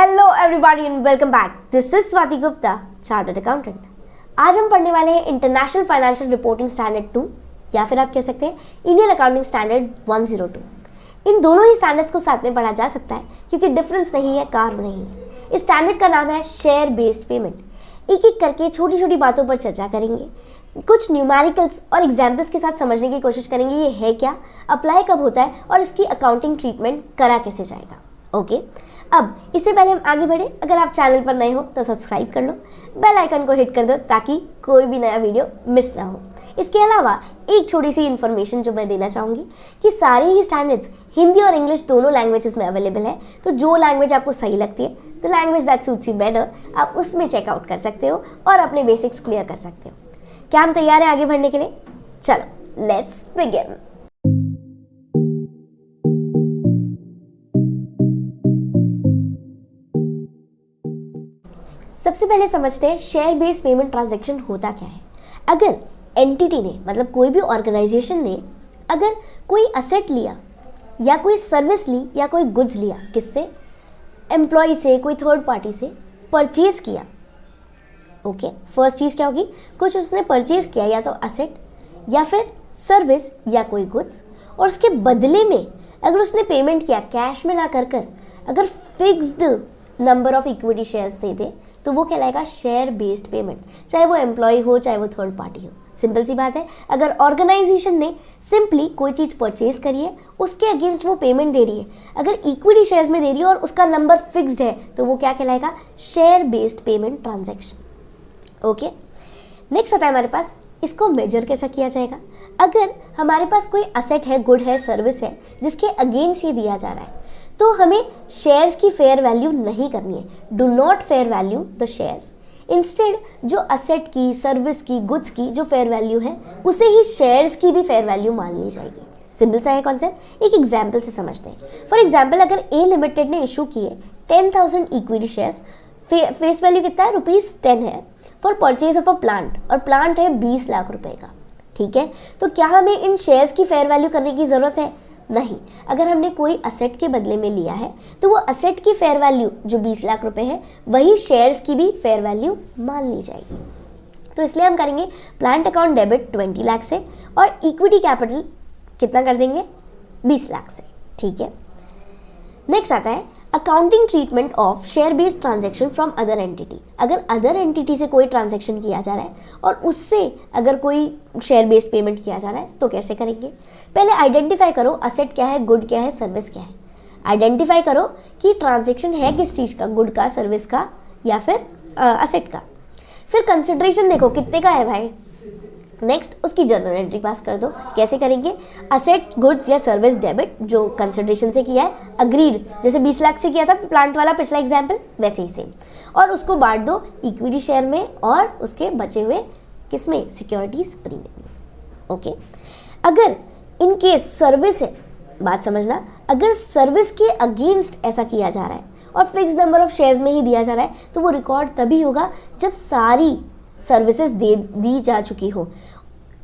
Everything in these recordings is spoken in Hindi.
Hello everybody and welcome back. This is Swati Gupta, chartered accountant. आज हम पढ़ने वाले हैं इंटरनेशनल फाइनेंशियल रिपोर्टिंग स्टैंडर्ड 2 या फिर आप कह सकते हैं इंडियन अकाउंटिंग स्टैंडर्ड 102। इन दोनों ही स्टैंडर्ड्स को साथ में पढ़ा जा सकता है क्योंकि डिफरेंस नहीं है, कार्व नहीं है। इस स्टैंडर्ड का नाम है शेयर बेस्ड पेमेंट। एक एक करके छोटी छोटी बातों पर चर्चा करेंगे, कुछ न्यूमेरिकल्स और एग्जाम्पल्स के साथ समझने की कोशिश करेंगे ये है क्या, अप्लाई कब होता है और इसकी अकाउंटिंग ट्रीटमेंट करा कैसे जाएगा। ओके, अब इससे पहले हम आगे बढ़े, अगर आप चैनल पर नए हो तो सब्सक्राइब कर लो, बेल आइकन को हिट कर दो ताकि कोई भी नया वीडियो मिस ना हो। इसके अलावा एक छोटी सी इन्फॉर्मेशन जो मैं देना चाहूँगी कि सारे ही स्टैंडर्ड्स हिंदी और इंग्लिश दोनों लैंग्वेजेस में अवेलेबल है। तो जो लैंग्वेज आपको सही लगती है, the language that suits you better, आप उसमें चेकआउट कर सकते हो और अपने बेसिक्स क्लियर कर सकते हो। क्या हम तैयार हैं आगे बढ़ने के लिए? चलो लेट्स बिगिन। सबसे पहले समझते हैं शेयर बेस्ड पेमेंट ट्रांजैक्शन होता क्या है। अगर एंटिटी ने, मतलब कोई भी ऑर्गेनाइजेशन ने अगर कोई असेट लिया या कोई सर्विस ली या कोई गुड्स लिया, किससे? एम्प्लॉय से, कोई थर्ड पार्टी से परचेज किया। ओके, फर्स्ट चीज़ क्या होगी? कुछ उसने परचेज किया, या तो असेट या फिर सर्विस या कोई गुड्स, और उसके बदले में अगर उसने पेमेंट किया कैश में ना कर अगर fixed number of equity shares दे दे तो वो कहलाएगा शेयर बेस्ड पेमेंट, चाहे वो एम्प्लॉय हो चाहे वो थर्ड पार्टी हो। सिंपल सी बात है, अगर ऑर्गेनाइजेशन ने सिंपली कोई चीज़ परचेज करी है, उसके अगेंस्ट वो पेमेंट दे रही है, अगर इक्विटी शेयर्स में दे रही है और उसका नंबर फिक्स्ड है तो वो क्या कहलाएगा? Share based payment transaction. Okay, next आता है हमारे पास, इसको मेजर कैसा किया जाएगा। अगर हमारे पास कोई असेट है, गुड है, सर्विस है, जिसके अगेंस्ट ये दिया जा रहा है, तो हमें शेयर्स की फेयर वैल्यू नहीं करनी है। Do not fair value the shares. Instead जो असेट की, सर्विस की, गुड्स की जो फेयर वैल्यू है उसे ही शेयर्स की भी फेयर वैल्यू मान ली जाएगी। सिंपल सा है कॉन्सेप्ट, एक एग्जाम्पल से समझते हैं। फॉर एग्जाम्पल, अगर ए लिमिटेड ने इशू किए 10,000 इक्विटी शेयर्स, फेस वैल्यू कितना है? ₹10 है, for purchase of a plant, और प्लांट है 20 लाख रुपए का। ठीक है, तो क्या हमें इन शेयर्स की फेयर वैल्यू करने की ज़रूरत है? नहीं। अगर हमने कोई असेट के बदले में लिया है तो वो असेट की फेयर वैल्यू जो 20 लाख रुपए है वही शेयर्स की भी फेयर वैल्यू मान ली जाएगी। तो इसलिए हम करेंगे प्लांट अकाउंट डेबिट 20 लाख से और इक्विटी कैपिटल कितना कर देंगे? 20 लाख से। ठीक है, नेक्स्ट आता है accounting treatment of share based transaction from other entity. अगर अदर एंटिटी से कोई ट्रांजैक्शन किया जा रहा है और उससे अगर कोई शेयर बेस्ड पेमेंट किया जा रहा है तो कैसे करेंगे? पहले आइडेंटिफाई करो असेट क्या है, गुड क्या है, सर्विस क्या है। आइडेंटिफाई करो कि ट्रांजैक्शन है किस चीज़ का, गुड का, सर्विस का या फिर असेट का। फिर कंसिडरेशन देखो कितने का है भाई। नेक्स्ट उसकी जर्नल एंट्री पास कर दो। कैसे करेंगे? असेट, गुड्स या सर्विस डेबिट जो कंसिडरेशन से किया है, अग्रीड, जैसे 20 लाख से किया था प्लांट वाला पिछला एग्जाम्पल, वैसे ही सेम, और उसको बांट दो इक्विटी शेयर में और उसके बचे हुए किसमें? सिक्योरिटीज प्रीमियम में। ओके, अगर इन केस सर्विस है, बात समझना, अगर सर्विस के अगेंस्ट ऐसा किया जा रहा है और फिक्स नंबर ऑफ शेयर्स में ही दिया जा रहा है तो वो रिकॉर्ड तभी होगा जब सारी सर्विसेज दी जा चुकी हो।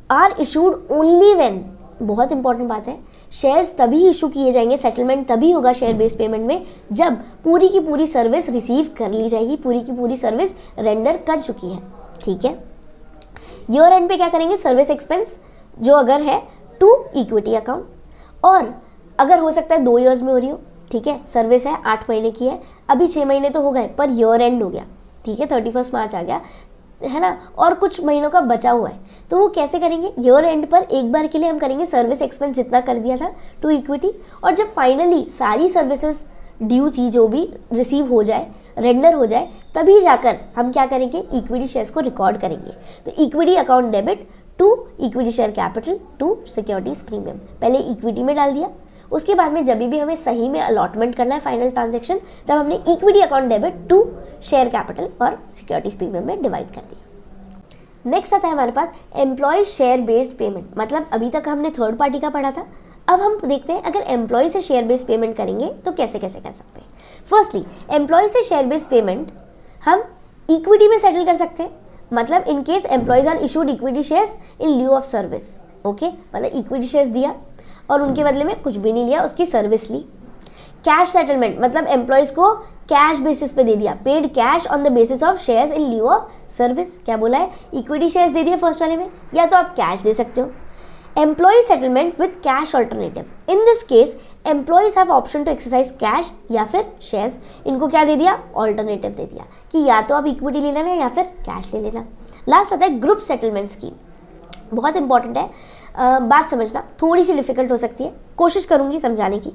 आर इशूड ओनली व्हेन, बहुत इंपॉर्टेंट बात है, शेयर्स तभी इशू किए जाएंगे, सेटलमेंट तभी होगा शेयर बेस्ड पेमेंट में जब पूरी की पूरी सर्विस रिसीव कर ली जाएगी, पूरी की पूरी सर्विस रेंडर कर चुकी है। ठीक है, ईयर एंड पे क्या करेंगे? सर्विस एक्सपेंस जो अगर है टू इक्विटी अकाउंट, और अगर हो सकता है 2 ईयर्स में हो रही हो, ठीक है, सर्विस है 8 महीने की है, अभी 6 महीने तो हो गए पर ईयर एंड हो गया, ठीक है, 31 मार्च आ गया है ना, और कुछ महीनों का बचा हुआ है, तो वो कैसे करेंगे? ईयर एंड पर एक बार के लिए हम करेंगे सर्विस एक्सपेंस जितना कर दिया था टू इक्विटी, और जब फाइनली सारी सर्विसेज ड्यू थी जो भी रिसीव हो जाए, रेंडर हो जाए, तभी जाकर हम क्या करेंगे? इक्विटी शेयर्स को रिकॉर्ड करेंगे। तो equity account debit to equity share capital to securities premium, पहले इक्विटी में डाल दिया, उसके बाद में जब भी हमें सही में अलॉटमेंट करना है फाइनल ट्रांजैक्शन, तब हमने equity account debit to share capital और सिक्योरिटीज प्रीमियम में डिवाइड कर दिया। नेक्स्ट आता है हमारे पास एम्प्लॉय शेयर बेस्ड पेमेंट, मतलब अभी तक हमने थर्ड पार्टी का पढ़ा था, अब हम देखते हैं अगर एम्प्लॉय से शेयर बेस्ड पेमेंट करेंगे तो कैसे कैसे कर सकते हैं। फर्स्टली, एम्प्लॉय से शेयर बेस्ड पेमेंट हम इक्विटी में सेटल कर सकते हैं, मतलब in case employees are issued equity shares in lieu of service. Okay, मतलब इक्विटी शेयर्स दिया और उनके बदले में कुछ भी नहीं लिया, उसकी सर्विस ली। कैश सेटलमेंट मतलब एम्प्लॉयज को कैश बेसिस पे दे दिया, paid cash on the basis of shares in lieu of service. क्या बोला है, इक्विटी शेयर्स दे दिए फर्स्ट वाले में, या तो आप कैश दे सकते हो। Employ settlement with cash alternative, in this case employees have option to exercise cash या फिर शेयर्स। इनको क्या दे दिया, ऑल्टरनेटिव दे दिया कि या तो आप इक्विटी ले लेना या फिर कैश ले लेना। लास्ट आता है ग्रुप सेटलमेंट स्कीम, बहुत इंपॉर्टेंट है, बात समझना थोड़ी सी डिफिकल्ट हो सकती है, कोशिश करूंगी समझाने की।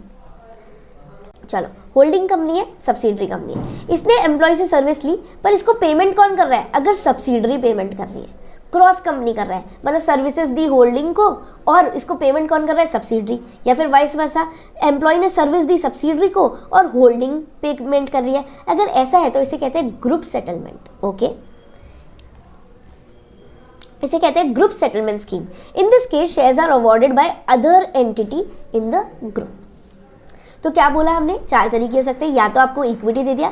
चलो, होल्डिंग कंपनी है, सब्सिडरी कंपनी है, इसने एम्प्लॉय से सर्विस ली, पर इसको पेमेंट कौन कर रहा है, अगर सब्सिडरी पेमेंट कर रही है। क्रॉस कंपनी कर रहा है, मतलब सर्विसेज दी होल्डिंग को और इसको पेमेंट कौन कर रहा है, सब्सिडरी, या फिर वाइस वर्सा, एम्प्लॉय ने सर्विस दी सब्सिडरी को और होल्डिंग पेमेंट कर रही है। अगर ऐसा है तो इसे कहते हैं ग्रुप सेटलमेंट। ओके, इसे कहते हैं group settlement scheme. In this case shares are awarded by other entity in the group. तो क्या बोला हमने, 4 तरीके हो सकते हैं, या तो आपको इक्विटी दे दिया,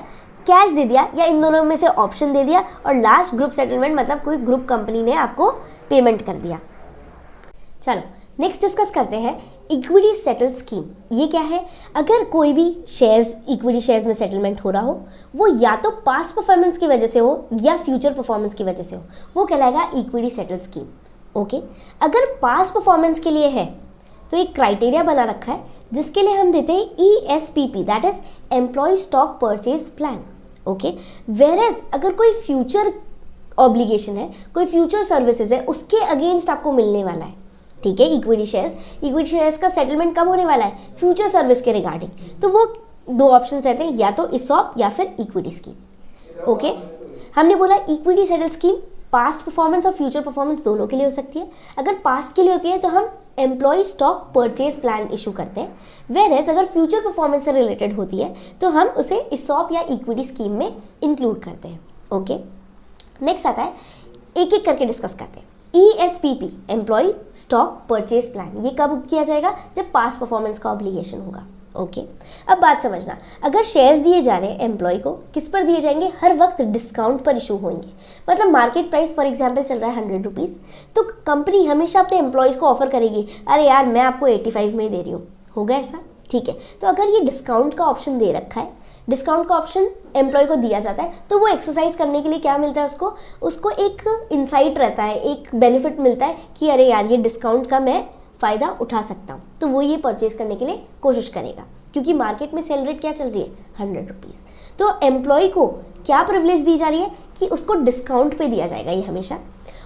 कैश दे दिया, या इन दोनों में से ऑप्शन दे दिया, और लास्ट ग्रुप सेटलमेंट मतलब कोई ग्रुप कंपनी ने आपको पेमेंट कर दिया। चलो नेक्स्ट डिस्कस करते हैं इक्विटी सेटल स्कीम। ये क्या है, अगर कोई भी शेयर्स इक्विटी शेयर्स में सेटलमेंट हो रहा हो, वो या तो पास्ट परफॉर्मेंस की वजह से हो या फ्यूचर परफॉर्मेंस की वजह से हो, वो कहलाएगा इक्विटी सेटल स्कीम। ओके, अगर पास्ट परफॉर्मेंस के लिए है तो एक क्राइटेरिया बना रखा है जिसके लिए हम देते हैं ESPP, that is employee stock purchase plan. Okay, whereas अगर कोई फ्यूचर ऑब्लिगेशन है, कोई फ्यूचर सर्विसेज है, उसके अगेंस्ट आपको मिलने वाला है, ठीक है, इक्विटी शेयर्स का सेटलमेंट कब होने वाला है, फ्यूचर सर्विस के रिगार्डिंग, तो वो 2 ऑप्शन रहते हैं, या तो इसॉप या फिर इक्विटी स्कीम। ओके, हमने बोला equity settle scheme past performance और फ्यूचर परफॉर्मेंस दोनों के लिए हो सकती है। अगर पास्ट के लिए होती है तो हम employee stock purchase plan issue करते हैं, वेयरएज अगर फ्यूचर परफॉर्मेंस से रिलेटेड होती है तो हम उसे इसॉप या इक्विटी स्कीम में इंक्लूड करते हैं। ओके, नेक्स्ट आता है, एक एक करके डिस्कस करते हैं। ESPP employee stock purchase plan, ये कब किया जाएगा, जब पास्ट परफॉर्मेंस का ऑब्लिगेशन होगा। ओके, अब बात समझना, अगर शेयर्स दिए जा रहे हैं एम्प्लॉय को, किस पर दिए जाएंगे, हर वक्त डिस्काउंट पर इशू होंगे। मतलब मार्केट प्राइस फॉर एग्जांपल चल रहा है 100 रुपीज़, तो कंपनी हमेशा अपने एम्प्लॉयज़ को ऑफर करेगी, अरे यार मैं आपको 85 में ही दे रही हूँ, होगा ऐसा, ठीक है। तो अगर ये डिस्काउंट का ऑप्शन दे रखा है, डिस्काउंट का ऑप्शन एम्प्लॉय को दिया जाता है, तो वो एक्सरसाइज करने के लिए क्या मिलता है उसको एक इंसाइट रहता है, एक बेनिफिट मिलता है कि अरे यार ये डिस्काउंट का मैं फ़ायदा उठा सकता हूँ, तो वो ये परचेज करने के लिए कोशिश करेगा, क्योंकि मार्केट में सेल रेट क्या चल रही है, 100 रुपीज़। तो एम्प्लॉय को क्या प्रिविलेज दी जा रही है कि उसको डिस्काउंट पे दिया जाएगा ये हमेशा,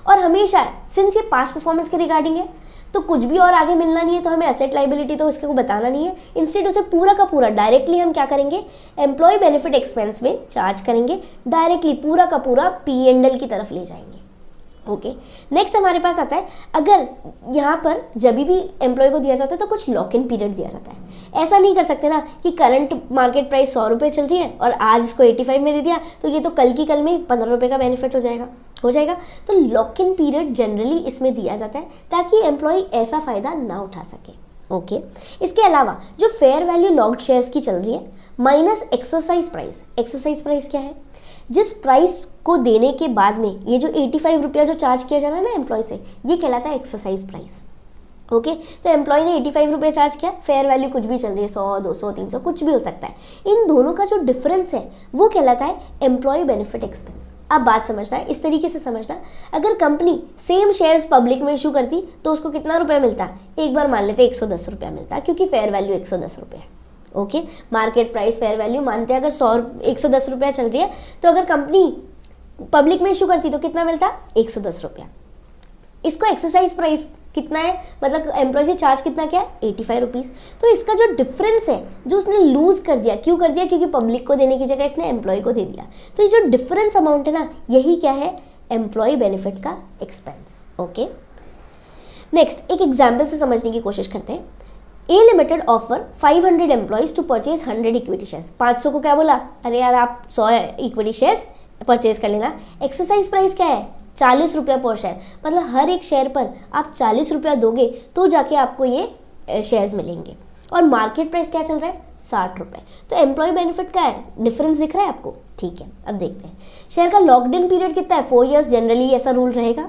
और हमेशा सिंस ये पास्ट परफॉर्मेंस के रिगार्डिंग है तो कुछ भी और आगे मिलना नहीं है, तो हमें एसेट लाइबिलिटी तो उसके को बताना नहीं है, इंस्टेड उसे पूरा का पूरा डायरेक्टली हम क्या करेंगे, एम्प्लॉय बेनिफिट एक्सपेंस में चार्ज करेंगे, डायरेक्टली पूरा का पूरा P&L की तरफ ले जाएंगे। ओके, नेक्स्ट हमारे पास आता है, अगर यहाँ पर जब भी एम्प्लॉय को दिया जाता है तो कुछ लॉक इन पीरियड दिया जाता है। ऐसा नहीं कर सकते ना कि करंट मार्केट प्राइस 100 रुपये चल रही है और आज इसको 85 में दे दिया तो ये तो कल की कल में 15 रुपये का बेनिफिट हो जाएगा। तो लॉक इन पीरियड जनरली इसमें दिया जाता है ताकि एम्प्लॉय ऐसा फ़ायदा ना उठा सके। ओके, इसके अलावा जो फेयर वैल्यू लॉक्ड शेयर्स की चल रही है माइनस एक्सरसाइज प्राइस क्या है, जिस प्राइस को देने के बाद में ये जो 85 रुपया जो चार्ज किया जा रहा है ना एम्प्लॉय से, ये कहलाता है एक्सरसाइज प्राइस। ओके, तो एम्प्लॉय ने 85 रुपये चार्ज किया, फेयर वैल्यू कुछ भी चल रही है, 100, 200, 300 कुछ भी हो सकता है, इन दोनों का जो डिफरेंस है वो कहलाता है एम्प्लॉय बेनिफिट एक्सपेंस। अब बात समझना है, इस तरीके से समझना, अगर कंपनी सेम शेयर्स पब्लिक में इशू करती तो उसको कितना रुपया मिलता, एक बार मान लेते 110 रुपया मिलता, क्योंकि फेयर वैल्यू 110 रुपये है। Okay, market price fair value मानते हैं अगर 110 रुपया चल रही है, तो अगर कंपनी पब्लिक में इशू करती तो कितना मिलता, 110 रुपया। इसको एक्सरसाइज प्राइस कितना है, मतलब एम्प्लॉय से चार्ज कितना क्या है, 85 रुपीज़। तो इसका जो डिफरेंस है जो उसने लूज कर दिया, क्यों कर दिया, क्योंकि पब्लिक को देने की जगह इसने एम्प्लॉय को दे दिया। तो ये जो डिफरेंस अमाउंट है ना, यही क्या है, एम्प्लॉय बेनिफिट का एक्सपेंस। ओके, नेक्स्ट एक एग्जाम्पल से समझने की कोशिश करते हैं। A limited offer 500 employees to purchase 100 equity shares. 500 को क्या बोला, अरे यार आप 100 इक्विटी शेयर्स परचेज कर लेना। एक्सरसाइज प्राइस क्या है, 40 रुपया पर शेयर, मतलब हर एक शेयर पर आप 40 रुपया दोगे तो जाके आपको ये शेयर्स मिलेंगे, और मार्केट प्राइस क्या चल रहा है, 60 रुपये। तो एम्प्लॉय बेनिफिट का है डिफरेंस दिख रहा है आपको, ठीक है। अब देखते हैं शेयर का लॉकड इन पीरियड कितना है, 4 ईयर्स जनरली ऐसा रूल रहेगा।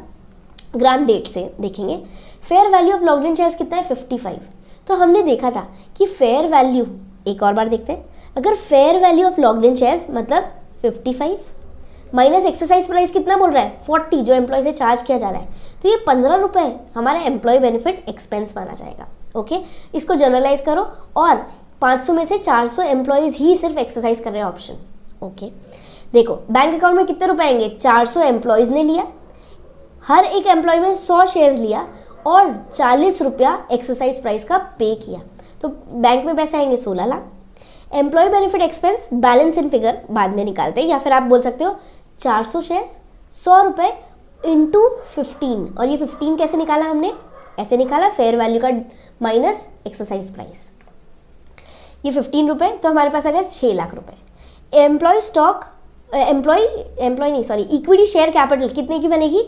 ग्रांट डेट से देखेंगे, fair value of locked in shares कितना है, 55। तो हमने देखा था कि फेयर वैल्यू एक और बार देखते हैं, अगर fair value of logged in shares मतलब 55 माइनस एक्सरसाइज प्राइस कितना बोल रहा है 40 जो एम्प्लॉय से चार्ज किया जा रहा है, तो ये 15 रुपये हमारा एम्प्लॉय बेनिफिट एक्सपेंस माना जाएगा। ओके, इसको जनरलाइज करो और 500 में से 400 एम्प्लॉयज़ ही सिर्फ एक्सरसाइज कर रहे हैं ऑप्शन। ओके, देखो बैंक अकाउंट में कितने रुपए आएंगे, 400 एम्प्लॉयज़ ने लिया, हर एक एम्प्लॉय में 100 शेयर्स लिया और 40 रुपया एक्सरसाइज प्राइस का पे किया, तो बैंक में पैसे आएंगे 16 lakh. Employee benefit expense balancing figure बाद में निकालते हैं, या फिर आप बोल सकते हो 400 शेयर्स 100 रुपये इंटू 15, और ये 15 कैसे निकाला हमने, ऐसे निकाला फेयर वैल्यू का माइनस एक्सरसाइज प्राइस, ये 15 रुपये, तो हमारे पास आ गया 6 लाख रुपये। Employee stock equity share capital कितने की बनेगी,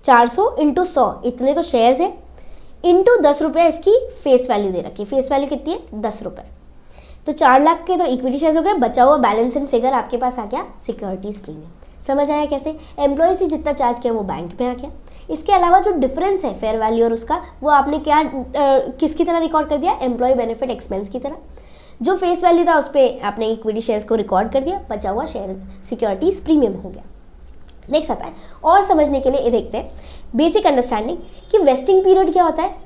400 इंटू 100, इतने तो शेयर्स है, इंटू 10 रुपये इसकी फेस वैल्यू दे रखी है, फेस वैल्यू कितनी है 10 रुपये, तो 4 लाख के तो इक्विटी शेयर्स हो गए, बचा हुआ बैलेंस इन फिगर आपके पास आ गया सिक्योरिटीज प्रीमियम। समझ आया कैसे, एम्प्लॉय से जितना चार्ज किया वो बैंक में आ गया। इसके अलावा जो डिफरेंस है फेयर वैल्यू और उसका, वो आपने क्या किसकी तरह रिकॉर्ड कर दिया, एम्प्लॉय बेनिफिट एक्सपेंस की तरह। जो फेस वैल्यू था उस पर आपने इक्विटी शेयर्स को रिकॉर्ड कर दिया, बचा हुआ शेयर सिक्योरिटीज प्रीमियम हो गया। नेक्स्ट आता है, और समझने के लिए ये देखते हैं बेसिक अंडरस्टैंडिंग कि वेस्टिंग पीरियड क्या होता है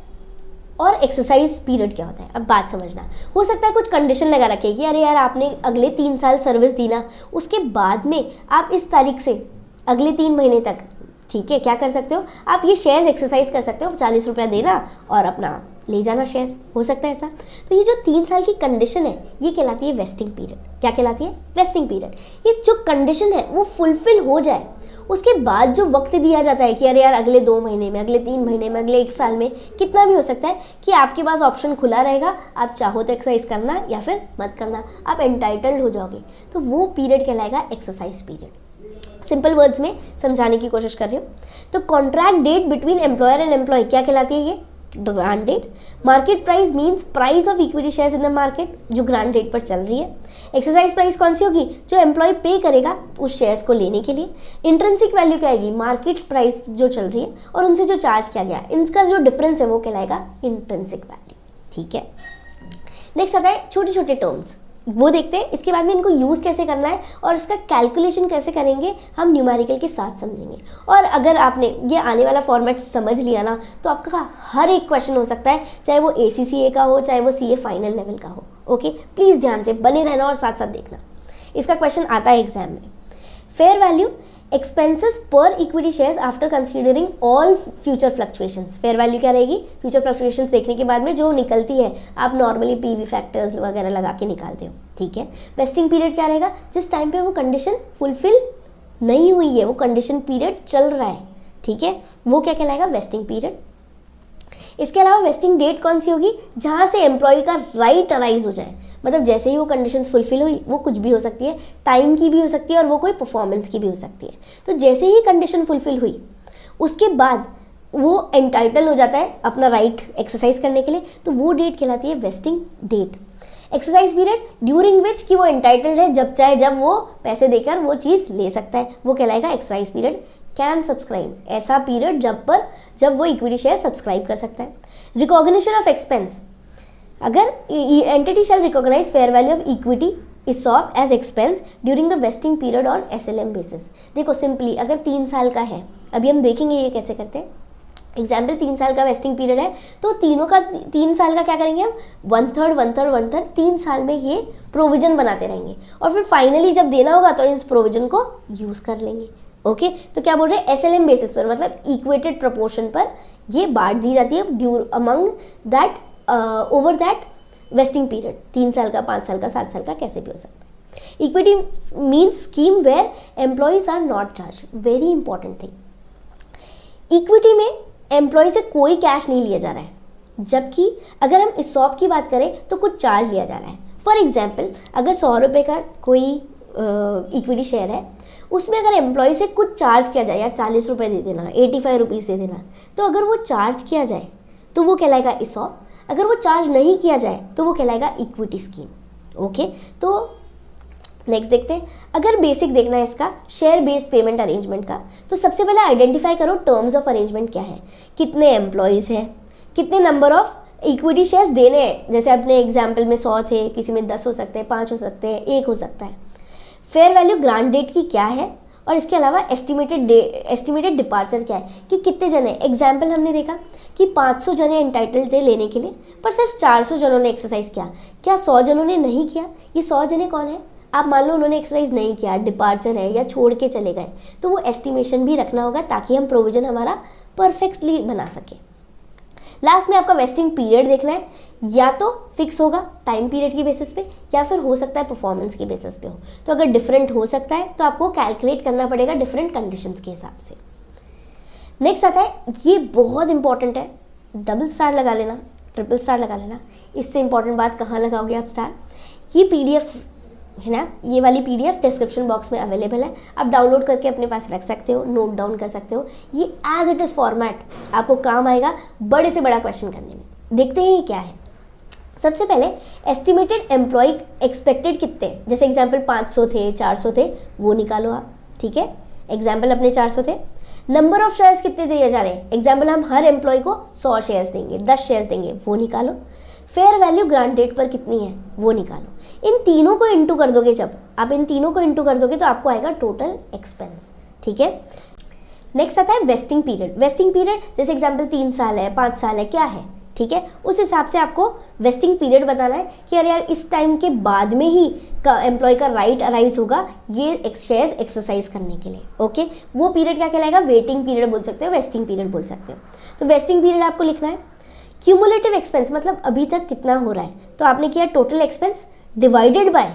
और एक्सरसाइज पीरियड क्या होता है। अब बात समझना, हो सकता है कुछ कंडीशन लगा रखे कि अरे यार आपने अगले 3 साल सर्विस दी ना, उसके बाद में आप इस तारीख से अगले 3 महीने तक, ठीक है, क्या कर सकते हो आप, ये शेयर्स एक्सरसाइज कर सकते हो, 40 रुपया देना और अपना ले जाना शेयर्स, हो सकता है ऐसा। तो ये जो 3 साल की कंडीशन है ये कहलाती है वेस्टिंग पीरियड। क्या कहलाती है, वेस्टिंग पीरियड। ये जो कंडीशन है वो फुलफिल हो जाए, उसके बाद जो वक्त दिया जाता है कि अरे यार अगले 2 महीने में, अगले 3 महीने में, अगले 1 साल में, कितना भी हो सकता है, कि आपके पास ऑप्शन खुला रहेगा, आप चाहो तो एक्सरसाइज करना या फिर मत करना, आप एंटाइटल्ड हो जाओगे, तो वो पीरियड कहलाएगा एक्सरसाइज पीरियड। सिंपल वर्ड्स में समझाने की कोशिश कर रही हूँ। तो contract date between employer and employee क्या कहलाती है, ये grant date. Market price means price of equity shares in the market, जो ग्रांट डेट पर चल रही है। एक्सरसाइज प्राइस कौन सी होगी, जो एम्प्लॉय पे करेगा उस शेयर्स को लेने के लिए। इंट्रिंसिक वैल्यू क्या आएगी, मार्केट प्राइस जो चल रही है और उनसे जो चार्ज किया गया, इनका जो डिफरेंस है वो कहलाएगा इंट्रिंसिक वैल्यू। ठीक है, नेक्स्ट आता है छोटे छोटे टर्म्स, वो देखते हैं। इसके बाद में इनको यूज़ कैसे करना है और इसका कैलकुलेशन कैसे करेंगे हम न्यूमेरिकल के साथ समझेंगे। और अगर आपने ये आने वाला फॉर्मेट समझ लिया ना, तो आपका हर एक क्वेश्चन हो सकता है, चाहे वो ACCA का हो, चाहे वो CA फाइनल लेवल का हो। ओके, प्लीज़ ध्यान से बने रहना और साथ साथ देखना। इसका क्वेश्चन आता है एग्जाम में, फेयर वैल्यू एक्सपेंसेस पर equity shares after considering all future fluctuations. Fair value क्या रहेगी, फ्यूचर फ्लक्चुएशंस देखने के बाद में जो निकलती है, आप नॉर्मली PV फैक्टर्स वगैरह लगा के निकालते हो। ठीक है, वेस्टिंग पीरियड क्या रहेगा, जिस टाइम पे वो कंडीशन फुलफिल नहीं हुई है, वो कंडीशन पीरियड चल रहा है, ठीक है, वो क्या कहलाएगा, वेस्टिंग पीरियड। इसके अलावा वेस्टिंग डेट कौन सी होगी, जहाँ से एम्प्लॉय का राइट अराइज हो जाए, मतलब जैसे ही वो कंडीशंस फुलफिल हुई, वो कुछ भी हो सकती है, टाइम की भी हो सकती है और वो कोई परफॉर्मेंस की भी हो सकती है। तो जैसे ही कंडीशन फुलफिल हुई उसके बाद वो एंटाइटल हो जाता है अपना राइट एक्सरसाइज करने के लिए, तो वो डेट कहलाती है vesting date. Exercise period during which कि वो एंटाइटल्ड है, जब चाहे जब वो पैसे देकर वो चीज़ ले सकता है, वो कहलाएगा एक्सरसाइज पीरियड। कैन सब्सक्राइब, ऐसा पीरियड जब वो इक्विटी शेयर सब्सक्राइब कर सकता है। रिकॉग्निशन ऑफ एक्सपेंस, अगर entity shall recognise fair value of equity ESOP as expense during the vesting period on SLM basis. देखो सिंपली अगर 3 साल का है, अभी हम देखेंगे ये कैसे करते हैं। एग्जाम्पल 3 साल का वेस्टिंग पीरियड है, तो तीनों का 3 साल का क्या करेंगे हम, 1/3 3 साल में ये प्रोविजन बनाते रहेंगे और फिर फाइनली जब देना होगा तो इस प्रोविजन को यूज़ कर लेंगे। ओके, तो क्या बोल रहे हैं, SLM बेसिस पर, मतलब इक्वेटेड प्रपोर्शन पर ये बांट दी जाती है during among that over that vesting period, 3 साल का, 5 साल का, 7 साल का, कैसे भी हो सकता है। Equity means scheme where employees are not charge, very important thing. Equity में एम्प्लॉय से कोई कैश नहीं लिया जा रहा है, जबकि अगर हम ESOP की बात करें तो कुछ चार्ज लिया जा रहा है। फॉर एग्जाम्पल अगर 100 रुपये का कोई इक्विटी शेयर है, उसमें अगर एम्प्लॉय से कुछ चार्ज किया जाए, यार 40 रुपये दे देना, 85 रुपीज़ दे देना, तो अगर वो चार्ज किया जाए तो वो कहलाएगा ESOP, अगर वो चार्ज नहीं किया जाए तो वो कहलाएगा इक्विटी स्कीम। ओके, तो नेक्स्ट देखते हैं। अगर बेसिक देखना है इसका शेयर बेस्ड पेमेंट अरेंजमेंट का, तो सबसे पहले आइडेंटिफाई करो टर्म्स ऑफ अरेंजमेंट क्या है, कितने एम्प्लॉयज़ हैं, कितने नंबर ऑफ इक्विटी शेयर्स देने हैं, जैसे अपने एग्जाम्पल में 100 थे, किसी में 10 हो सकते हैं, 5 हो सकते हैं, 1 हो सकता है। फेयर वैल्यू ग्रांट डेट की क्या है, और इसके अलावा एस्टिमेटेड डिपार्चर क्या है कि कितने जने, एग्जाम्पल हमने देखा कि 500 जने एंटाइटल्ड थे लेने के लिए, पर सिर्फ 400 जनों ने एक्सरसाइज किया। क्या 100 जनों ने नहीं किया? ये 100 जने कौन है? आप मान लो उन्होंने एक्सरसाइज नहीं किया, डिपार्चर है या छोड़ के चले गए, तो वो एस्टिमेशन भी रखना होगा ताकि हम प्रोविजन हमारा परफेक्टली बना सके। लास्ट में आपका वेस्टिंग पीरियड देखना है, या तो फिक्स होगा टाइम पीरियड की बेसिस पे, या फिर हो सकता है परफॉर्मेंस की बेसिस पे हो। तो अगर डिफरेंट हो सकता है तो आपको कैलकुलेट करना पड़ेगा डिफरेंट कंडीशंस के हिसाब से। नेक्स्ट आता है, ये बहुत इंपॉर्टेंट है, डबल स्टार लगा लेना, ट्रिपल स्टार लगा लेना। इससे इंपॉर्टेंट बात कहाँ लगाओगे आप स्टार? ये पीडीएफ है ना, ये वाली पीडीएफ डिस्क्रिप्शन बॉक्स में अवेलेबल है, आप डाउनलोड करके अपने पास रख सकते हो, नोट डाउन कर सकते हो। ये एज इट इज़ फॉर्मेट आपको काम आएगा बड़े से बड़ा क्वेश्चन करने में। देखते हैं ये क्या है। सबसे पहले एस्टिमेटेड एम्प्लॉय एक्सपेक्टेड कितने, जैसे एग्जाम्पल 500 थे, 400 थे, वो निकालो आप, ठीक है। एग्जाम्पल अपने 400 थे। नंबर ऑफ शेयर्स कितने दिए जा रहे हैं, एग्जाम्पल हम हर एम्प्लॉय को 100 शेयर्स देंगे, 10 शेयर्स देंगे, वो निकालो। फेयर वैल्यू ग्रांट डेट पर कितनी है, वो निकालो। इन तीनों को इंटू कर दोगे, जब आप इन तीनों को इंटू कर दोगे तो आपको आएगा टोटल एक्सपेंस, ठीक है। नेक्स्ट आता है वेस्टिंग पीरियड। वेस्टिंग पीरियड जैसे एग्जाम्पल 3 साल है, 5 साल है, क्या है, ठीक है। उस हिसाब से आपको वेस्टिंग पीरियड बताना है कि अरे यार इस टाइम के बाद में ही एम्प्लॉय का राइट अराइज होगा ये शेयर्स एक्सरसाइज करने के लिए, ओके। वो पीरियड क्या कहलाएगा, वेटिंग पीरियड बोल सकते हो, वेस्टिंग पीरियड बोल सकते हो। तो वेस्टिंग पीरियड आपको लिखना है। क्यूमुलेटिव एक्सपेंस मतलब अभी तक कितना हो रहा है, तो आपने किया टोटल एक्सपेंस डिवाइडेड बाय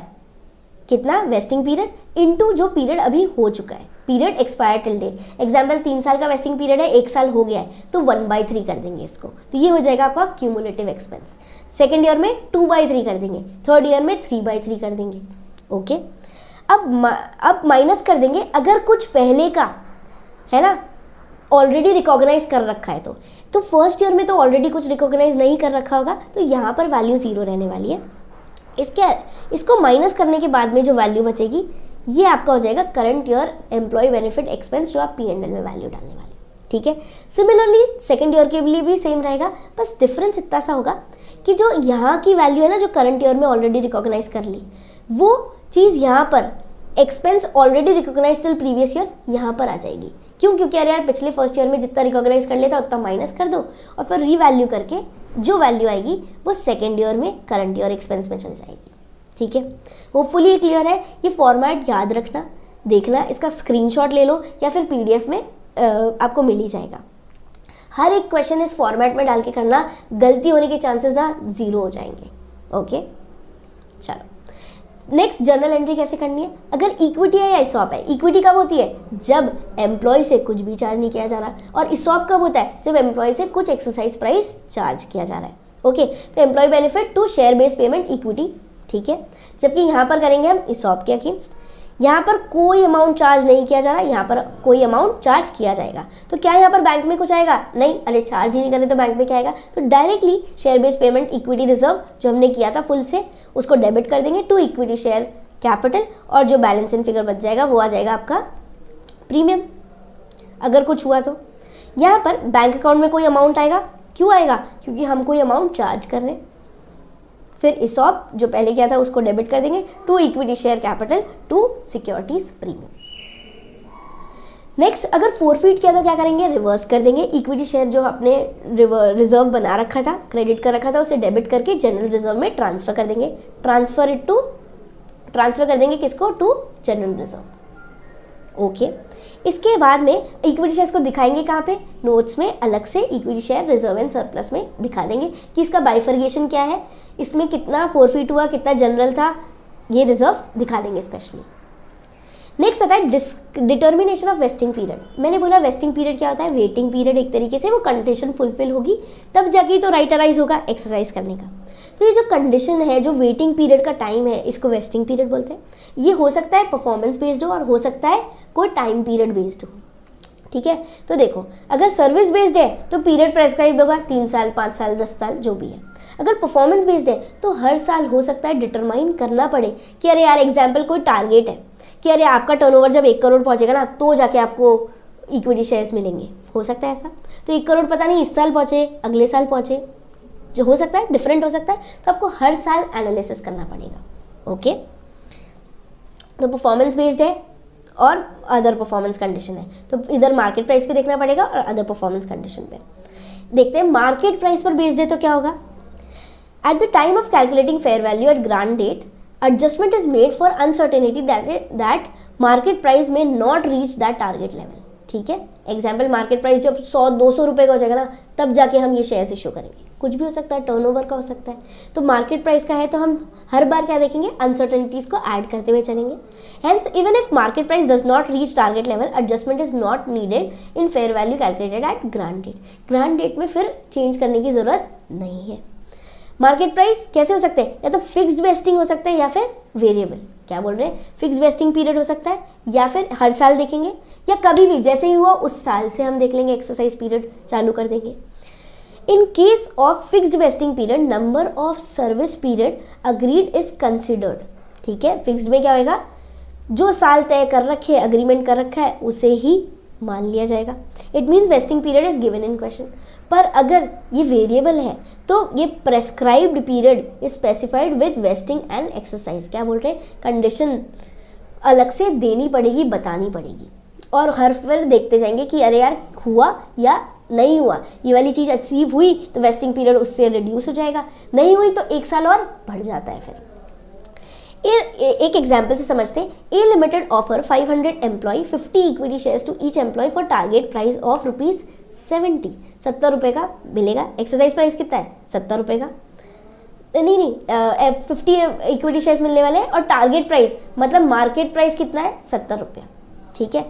कितना, वेस्टिंग पीरियड इनटू जो पीरियड अभी हो चुका है, period expire till date. Example 3 साल का वेस्टिंग पीरियड है, 1 साल हो गया है, तो 1/3 कर देंगे इसको, तो ये हो जाएगा आपका क्यूमुलेटिव एक्सपेंस। सेकेंड ईयर में 2/3 कर देंगे, थर्ड ईयर में 3/3 कर देंगे, ओके। अब माइनस कर देंगे अगर कुछ पहले का है ना ऑलरेडी रिकॉग्नाइज कर रखा है, तो फर्स्ट ईयर में तो ऑलरेडी कुछ रिकॉग्नाइज नहीं कर रखा होगा, तो यहाँ पर वैल्यू 0 रहने वाली है। इसको माइनस करने के बाद में जो वैल्यू बचेगी ये आपका हो जाएगा current year employee benefit expense, जो आप P&L में वैल्यू डालने वाले, ठीक है। सिमिलरली सेकंड ईयर के लिए भी सेम रहेगा, बस डिफरेंस इतना सा होगा कि जो यहाँ की वैल्यू है ना, जो करंट ईयर में ऑलरेडी रिकॉग्नाइज कर ली, वो चीज़ यहाँ पर expense already recognise till previous year यहाँ पर आ जाएगी। क्यों? क्योंकि अरे यार पिछले फर्स्ट ईयर में जितना रिकॉग्नाइज कर लेता उतना माइनस कर दो और फिर रीवैल्यू करके जो वैल्यू आएगी वो सेकेंड ईयर में करंट ईयर एक्सपेंस में चल जाएगी, ठीक है। होपफुली क्लियर है। ये फॉर्मेट याद रखना, देखना, इसका स्क्रीनशॉट ले लो या फिर पीडीएफ में आपको मिल ही जाएगा। हर एक क्वेश्चन इस फॉर्मेट में डाल के करना, गलती होने के चांसेस ना 0 हो जाएंगे, ओके। चलो नेक्स्ट, जर्नल एंट्री कैसे करनी है। अगर इक्विटी है या इसॉप है, इक्विटी कब होती है, जब एम्प्लॉय से कुछ भी चार्ज नहीं किया जा रहा, और इसॉप कब होता है, जब एम्प्लॉय से कुछ एक्सरसाइज प्राइस चार्ज किया जा रहा है, ओके। तो employee benefit to share based payment equity, ठीक है। जबकि यहाँ पर करेंगे हम इसॉप के अगेंस्ट, यहाँ पर कोई अमाउंट चार्ज नहीं किया जा रहा, यहाँ पर कोई अमाउंट चार्ज किया जाएगा। तो क्या यहाँ पर बैंक में कुछ आएगा, नहीं, अरे चार्ज ही नहीं करे तो बैंक में क्या आएगा, तो directly share based payment equity reserve जो हमने किया था फुल से, उसको डेबिट कर देंगे टू इक्विटी शेयर कैपिटल, और जो बैलेंस इन फिगर बच जाएगा वो आ जाएगा आपका प्रीमियम, अगर कुछ हुआ तो। यहाँ पर बैंक अकाउंट में कोई अमाउंट आएगा, क्यों आएगा, क्योंकि हम कोई अमाउंट चार्ज कर रहे हैं। फिर इसॉप जो पहले किया था उसको डेबिट कर देंगे to equity share capital to securities premium. Next, अगर फोरफीट किया तो क्या करेंगे, रिवर्स कर देंगे। इक्विटी शेयर जो अपने रिजर्व बना रखा था, क्रेडिट कर रखा था, उसे डेबिट करके जनरल रिजर्व में ट्रांसफर कर देंगे। ट्रांसफर कर देंगे किसको, टू जनरल रिजर्व, ओके। इसके बाद में इक्विटी शेयर्स को दिखाएंगे कहाँ पे, नोट्स में अलग से equity share reserve and surplus में दिखा देंगे कि इसका बाइफर्गेशन क्या है, इसमें कितना फोरफीट हुआ, कितना जनरल था, ये रिजर्व दिखा देंगे स्पेशली। नेक्स्ट आता है डिटर्मिनेशन ऑफ वेस्टिंग पीरियड। मैंने बोला वेस्टिंग पीरियड क्या होता है, वेटिंग पीरियड, एक तरीके से वो कंडीशन फुलफिल होगी तब जाके तो राइट अराइज होगा एक्सरसाइज करने का। तो ये जो कंडीशन है, जो वेटिंग पीरियड का टाइम है, इसको वेस्टिंग पीरियड बोलते हैं। ये हो सकता है परफॉर्मेंस बेस्ड हो और हो सकता है कोई टाइम पीरियड बेस्ड हो, ठीक है। तो देखो, अगर सर्विस बेस्ड है तो पीरियड प्रेस्क्राइब्ड होगा 3 साल, 5 साल, 10 साल, जो भी है। अगर परफॉर्मेंस बेस्ड है तो हर साल हो सकता है डिटरमाइन करना पड़े कि अरे यार एग्जाम्पल कोई टारगेट है कि अरे आपका टर्नओवर जब 1 करोड़ पहुंचेगा ना तो जाके आपको इक्विटी शेयर्स मिलेंगे, हो सकता है ऐसा। तो 1 करोड़ पता नहीं इस साल पहुंचे, अगले साल पहुंचे, जो हो सकता है डिफरेंट हो सकता है, तो आपको हर साल एनालिसिस करना पड़ेगा। ओके, तो परफॉर्मेंस बेस्ड है और अदर परफॉर्मेंस कंडीशन है, तो इधर मार्केट प्राइस पे देखना पड़ेगा और अदर परफॉर्मेंस कंडीशन पे देखते हैं। मार्केट प्राइस पर बेस्ड है तो क्या होगा, at the time of calculating fair value at grant date adjustment is made for uncertainty that market price may not reach that target level। ठीक है, एग्जाम्पल मार्केट प्राइस जब 100-200 रुपये का हो जाएगा ना, तब जाके हम ये शेयर्स इशू करेंगे। कुछ भी हो सकता है, टर्नओवर का हो सकता है, तो मार्केट प्राइस का है तो हम हर बार क्या देखेंगे, अनसर्टेनिटीज को ऐड करते हुए चलेंगे। Hence even if market price does not reach target level, adjustment is not needed in fair value calculated at grant date. Grant date में फिर चेंज करने की जरूरत नहीं है। मार्केट प्राइस कैसे हो सकते हैं, या तो फिक्स्ड वेस्टिंग हो सकता है या फिर वेरिएबल। क्या बोल रहे हैं, फिक्स्ड वेस्टिंग पीरियड हो सकता है या फिर हर साल देखेंगे, या कभी भी जैसे ही हुआ उस साल से हम देख लेंगे, एक्सरसाइज पीरियड चालू कर देंगे। In case of fixed vesting period number of service period agreed is considered. ठीक है, फिक्स्ड में क्या होगा, जो साल तय कर रखे, अग्रीमेंट कर रखा है उसे ही मान लिया जाएगा। It means vesting period is given in question. पर अगर ये वेरिएबल है तो ये prescribed period is specified with wasting and exercise. क्या बोल रहे हैं, कंडीशन अलग से देनी पड़ेगी, बतानी पड़ेगी, और हर फिर देखते जाएंगे कि अरे यार हुआ या नहीं हुआ, ये वाली चीज़ अचीव हुई तो वेस्टिंग पीरियड उससे रिड्यूस हो जाएगा, नहीं हुई तो एक साल और बढ़ जाता है। फिर एक एग्जाम्पल से समझते हैं। A limited offer 500 employ 50 equity shares to each employ for target price of ₹70। 70 रुपये का मिलेगा। एक्सरसाइज प्राइस कितना है, 70 रुपये का। नहीं 50 इक्विटी शेयर्स मिलने वाले हैं, और टारगेट प्राइस मतलब मार्केट प्राइस कितना है, 70 रुपये। ठीक है,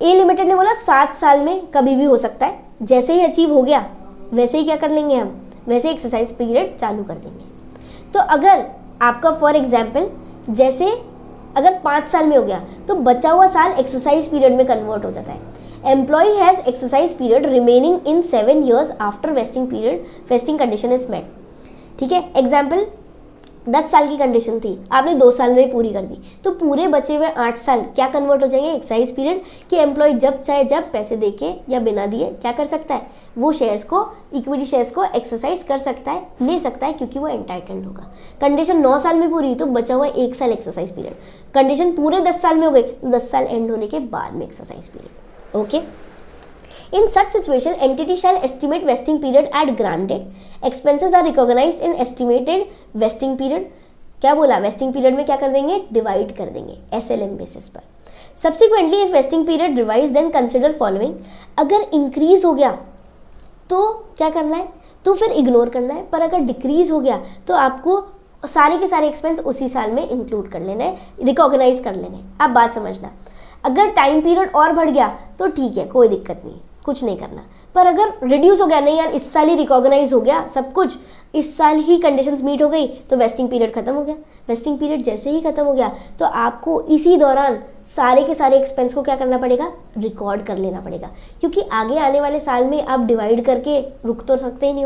ए लिमिटेड ने बोला 7 साल में कभी भी हो सकता है, जैसे ही अचीव हो गया वैसे ही क्या कर लेंगे हम, वैसे एक्सरसाइज पीरियड चालू कर देंगे। तो अगर आपका फॉर एग्जाम्पल जैसे अगर 5 साल में हो गया तो बचा हुआ साल एक्सरसाइज पीरियड में कन्वर्ट हो जाता है। Employee has exercise period remaining in 7 years after vesting period, vesting condition is met. ठीक है, एग्जाम्पल 10 साल की कंडीशन थी, आपने 2 साल में पूरी कर दी, तो पूरे बचे हुए 8 साल क्या कन्वर्ट हो जाएंगे, एक्सरसाइज पीरियड, कि एम्प्लॉय जब चाहे जब पैसे देके या बिना दिए क्या कर सकता है, वो शेयर्स को, इक्विटी शेयर्स को एक्सरसाइज कर सकता है, ले सकता है, क्योंकि वो एंटाइटल्ड होगा। कंडीशन 9 साल में पूरी तो बचा हुआ 1 साल एक्सरसाइज पीरियड। कंडीशन पूरे 10 साल में हो गई तो 10 साल एंड होने के बाद में exercise period. Okay, in such situation entity shall estimate vesting period at grant date, expenses are recognized in estimated vesting period। क्या बोला, वेस्टिंग पीरियड में क्या कर देंगे, डिवाइड कर देंगे SLM बेसिस पर। Subsequently if vesting period revise then consider following. अगर इंक्रीज हो गया तो क्या करना है, तो फिर इग्नोर करना है, पर अगर डिक्रीज हो गया तो आपको सारे के सारे एक्सपेंस उसी साल में इंक्लूड कर लेना है, रिकॉग्नाइज कर लेना है। आप बात समझना, अगर टाइम पीरियड और बढ़ गया तो ठीक है, कोई दिक्कत नहीं, कुछ नहीं करना। पर अगर रिड्यूस हो गया, नहीं यार इस साल ही रिकॉग्नाइज हो गया सब कुछ, इस साल ही कंडीशंस मीट हो गई, तो वेस्टिंग पीरियड खत्म हो गया। वेस्टिंग पीरियड जैसे ही खत्म हो गया तो आपको इसी दौरान सारे के सारे एक्सपेंस को क्या करना पड़ेगा, रिकॉर्ड कर लेना पड़ेगा, क्योंकि आगे आने वाले साल में आप डिवाइड करके रुक तो सकते ही नहीं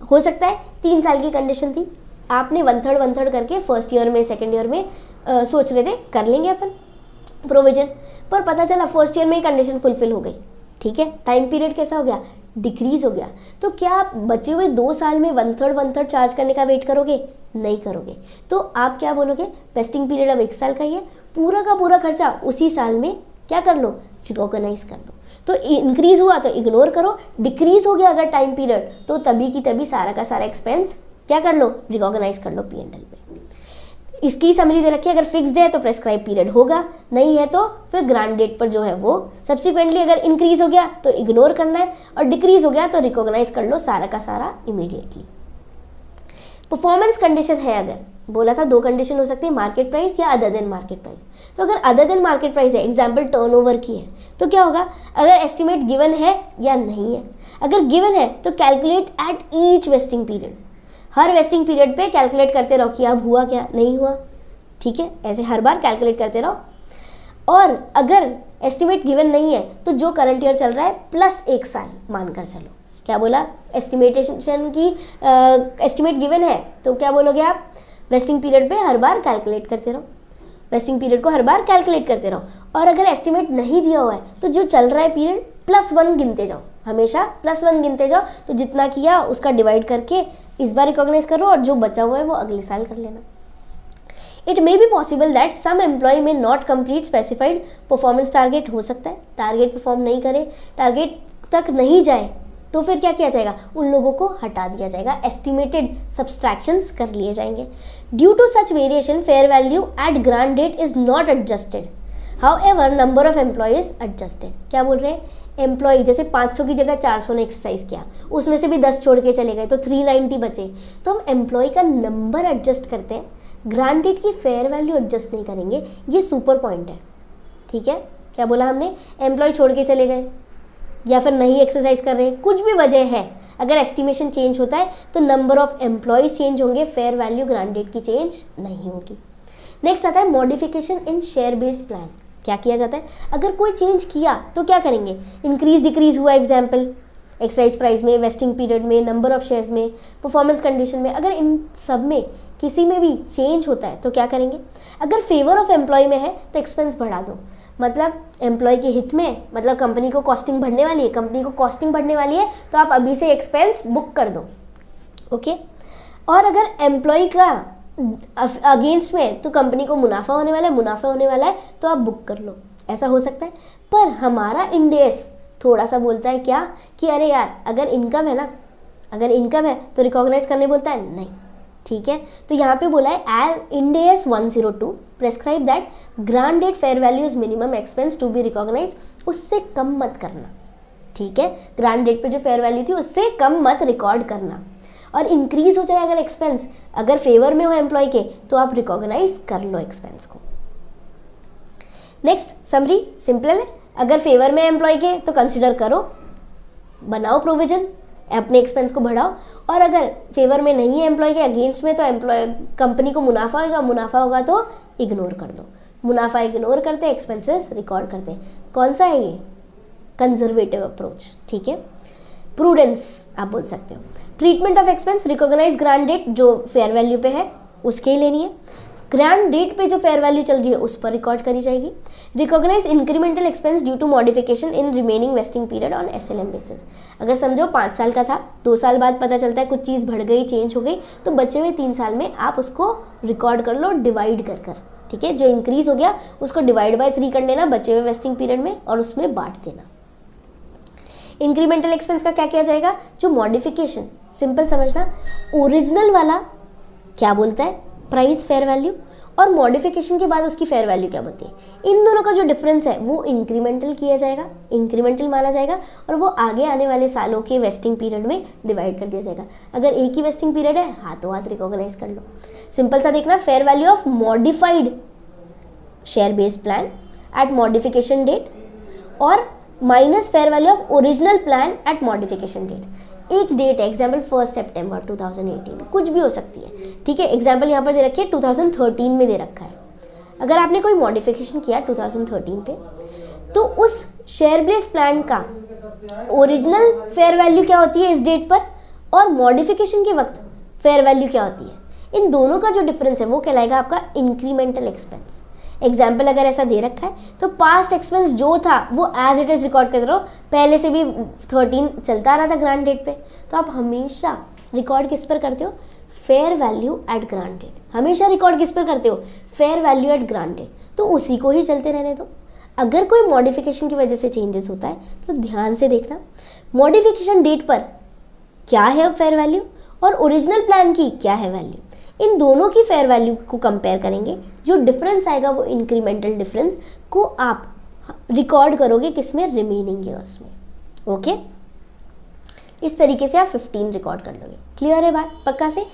हो सकता है 3 साल की कंडीशन थी, आपने 1/3 करके फर्स्ट ईयर में, सेकेंड ईयर में सोच रहे थे कर लेंगे अपन प्रोविजन, पर पता चला फर्स्ट ईयर में ही कंडीशन फुलफिल हो गई। ठीक है, टाइम पीरियड कैसा हो गया, डिक्रीज हो गया, तो क्या आप बचे हुए 2 साल में 1/3 चार्ज करने का वेट करोगे, नहीं करोगे। तो आप क्या बोलोगे, वेस्टिंग पीरियड अब 1 साल का ही है, पूरा का पूरा खर्चा उसी साल में क्या कर लो, रिकॉग्नाइज कर दो। तो इंक्रीज हुआ तो इग्नोर करो, डिक्रीज हो गया अगर टाइम पीरियड तो तभी की तभी सारा का सारा एक्सपेंस क्या कर लो, रिकॉग्नाइज कर लो P&L में। इसकी समरी दे रखी है, अगर फिक्स्ड है तो प्रेस्क्राइब पीरियड होगा, नहीं है तो फिर ग्रांट डेट पर जो है वो। सब्सिक्वेंटली अगर इंक्रीज हो गया तो इग्नोर करना है, और डिक्रीज हो गया तो रिकॉग्नाइज कर लो सारा का सारा इमीडिएटली। परफॉर्मेंस कंडीशन है, अगर बोला था 2 कंडीशन हो सकती है, मार्केट प्राइस या अदर देन मार्केट प्राइस। तो अगर अदर देन मार्केट प्राइस है, एग्जाम्पल टर्नओवर की है, तो क्या होगा, अगर एस्टिमेट गिवन है या नहीं है। अगर गिवन है तो calculate at each vesting period, her vesting period पे कैलकुलेट करते रहो कि अब हुआ क्या, नहीं हुआ। ठीक है, ऐसे हर बार कैलकुलेट करते रहो। और अगर एस्टिमेट गिवन नहीं है तो जो करंट ईयर चल रहा है प्लस 1 साल मानकर चलो। क्या बोला, एस्टिमेटेशन की एस्टिमेट गिवन है तो क्या बोलोगे आप, वेस्टिंग पीरियड पे हर बार कैलकुलेट करते रहो, वेस्टिंग पीरियड को हर बार कैलकुलेट करते रहो। और अगर एस्टिमेट नहीं दिया हुआ है तो जो चल रहा है पीरियड +1 गिनते जाओ, हमेशा +1 गिनते जाओ, तो जितना किया उसका डिवाइड करके इस बार रिकॉग्नाइज करो और जो बचा हुआ है वो अगले साल कर लेना। It may be possible that some employ may not complete specified performance target, हो सकता है टारगेट परफॉर्म नहीं करे, टारगेट तक नहीं जाए, तो फिर क्या किया जाएगा, उन लोगों को हटा दिया जाएगा, एस्टिमेटेड सब्सट्रैक्शंस कर लिए जाएंगे। Due to such variation fair value at grant date is not adjusted, however number of employees adjusted. क्या बोल रहे हैं, एम्प्लॉय जैसे 500 की जगह 400 ने एक्सरसाइज किया, उसमें से भी 10 छोड़ के चले गए तो 390 बचे, तो हम एम्प्लॉय का नंबर एडजस्ट करते हैं, ग्रांट डेट की फेयर वैल्यू एडजस्ट नहीं करेंगे। ये सुपर पॉइंट है, ठीक है। क्या बोला हमने, एम्प्लॉय छोड़ के चले गए या फिर नहीं एक्सरसाइज कर रहे, कुछ भी वजह है, अगर एस्टिमेशन चेंज होता है तो नंबर ऑफ एम्प्लॉयज चेंज होंगे, फेयर वैल्यू ग्रांट डेट की चेंज नहीं होगी। नेक्स्ट आता है modification in share based plan. क्या किया जाता है, अगर कोई चेंज किया तो क्या करेंगे, इंक्रीज डिक्रीज हुआ, एग्जाम्पल एक्सरसाइज प्राइस में, वेस्टिंग पीरियड में, नंबर ऑफ शेयर्स में, परफॉर्मेंस कंडीशन में, अगर इन सब में किसी में भी चेंज होता है तो क्या करेंगे, अगर फेवर ऑफ एम्प्लॉय में है तो एक्सपेंस बढ़ा दो, मतलब एम्प्लॉय के हित में, मतलब कंपनी को कॉस्टिंग बढ़ने वाली है, कंपनी को कॉस्टिंग बढ़ने वाली है तो आप अभी से एक्सपेंस बुक कर दो, ओके। और अगर एम्प्लॉय का अगेंस्ट में तो कंपनी को मुनाफा होने वाला है, मुनाफा होने वाला है तो आप बुक कर लो, ऐसा हो सकता है। पर हमारा इंडेस थोड़ा सा बोलता है क्या कि अरे यार अगर इनकम है ना, अगर इनकम है तो रिकॉग्नाइज करने बोलता है नहीं, ठीक है। तो यहाँ पे बोला है as Ind AS 102 prescribe that grant date fair value is minimum expense to be recognise, उससे कम मत करना, ठीक है। ग्रांट डेट पे जो फेयर वैल्यू थी उससे कम मत रिकॉर्ड करना, और इंक्रीज हो जाए अगर एक्सपेंस, अगर फेवर में हो एम्प्लॉय के तो आप रिकॉग्नाइज कर लो एक्सपेंस को। नेक्स्ट समरी सिंपल है, अगर फेवर में एम्प्लॉय के तो कंसिडर करो, बनाओ प्रोविजन, अपने एक्सपेंस को बढ़ाओ, और अगर फेवर में नहीं है एम्प्लॉय के, अगेंस्ट में, तो एम्प्लॉय कंपनी को मुनाफा होगा, मुनाफा होगा तो इग्नोर कर दो, मुनाफा इग्नोर करते, एक्सपेंसेस रिकॉर्ड करते। कौन सा है ये, कंजर्वेटिव अप्रोच, ठीक है। प्रूडेंस आप बोल सकते हो। Treatment of expense, recognise grant date जो फेयर वैल्यू पे है उसके ही लेनी है, ग्रांट डेट पे जो फेयर वैल्यू चल रही है उस पर रिकॉर्ड करी जाएगी। Recognise incremental expense due to modification in remaining vesting period on SLM basis. अगर समझो 5 साल का था, 2 साल बाद पता चलता है कुछ चीज़ बढ़ गई, चेंज हो गई, तो बचे हुए 3 साल में आप उसको रिकॉर्ड कर लो डिवाइड कर कर, ठीक है। जो इंक्रीज हो गया उसको डिवाइड बाय 3 कर लेना बचे हुए वेस्टिंग पीरियड में और उसमें बांट देना। इंक्रीमेंटल एक्सपेंस का क्या किया जाएगा, जो मॉडिफिकेशन, सिंपल समझना, ओरिजिनल वाला क्या बोलता है प्राइस फेयर वैल्यू, और मॉडिफिकेशन के बाद उसकी फेयर वैल्यू क्या बोलती है, इन दोनों का जो डिफरेंस है वो इंक्रीमेंटल किया जाएगा, इंक्रीमेंटल माना जाएगा, और वो आगे आने वाले सालों के वेस्टिंग पीरियड में डिवाइड कर दिया जाएगा। अगर एक ही वेस्टिंग पीरियड है हाथों हाथ रिकॉग्नाइज कर लो। सिंपल सा देखना, fair value of modified share based plan at modification date और minus fair value of original plan at modification date. एक डेट है, एग्जाम्पल 1 सितंबर 2018, कुछ भी हो सकती है, ठीक है। एग्जाम्पल यहाँ पर दे रखी है 2013 में दे रखा है। अगर आपने कोई मॉडिफिकेशन किया 2013 पे, तो उस शेयर बेस्ड प्लान का ओरिजिनल फेयर वैल्यू क्या होती है इस डेट पर, और मॉडिफिकेशन के वक्त फेयर वैल्यू क्या होती है, इन दोनों का जो डिफरेंस है वो कहलाएगा आपका इंक्रीमेंटल एक्सपेंस। एग्जाम्पल अगर ऐसा दे रखा है तो पास्ट एक्सपेंस जो था वो एज इट इज रिकॉर्ड करते रहो, पहले से भी 13 चलता आ रहा था ग्रांट डेट पे, तो आप हमेशा रिकॉर्ड किस पर करते हो, fair value at grant date, हमेशा रिकॉर्ड किस पर करते हो, fair value at grant date, तो उसी को ही चलते रहने दो। अगर कोई मॉडिफिकेशन की वजह से चेंजेस होता है तो ध्यान से देखना, मॉडिफिकेशन डेट पर क्या है फेयर वैल्यू और ओरिजिनल प्लान की क्या है वैल्यू, इन दोनों की फेयर वैल्यू को कंपेयर करेंगे, जो डिफरेंस आएगा वो इंक्रीमेंटल डिफरेंस को आप रिकॉर्ड करोगे किसमें, रिमेनिंग ईयर्स में, ओके। इस तरीके से आप 15 रिकॉर्ड कर लोगे। क्लियर है बात पक्का से।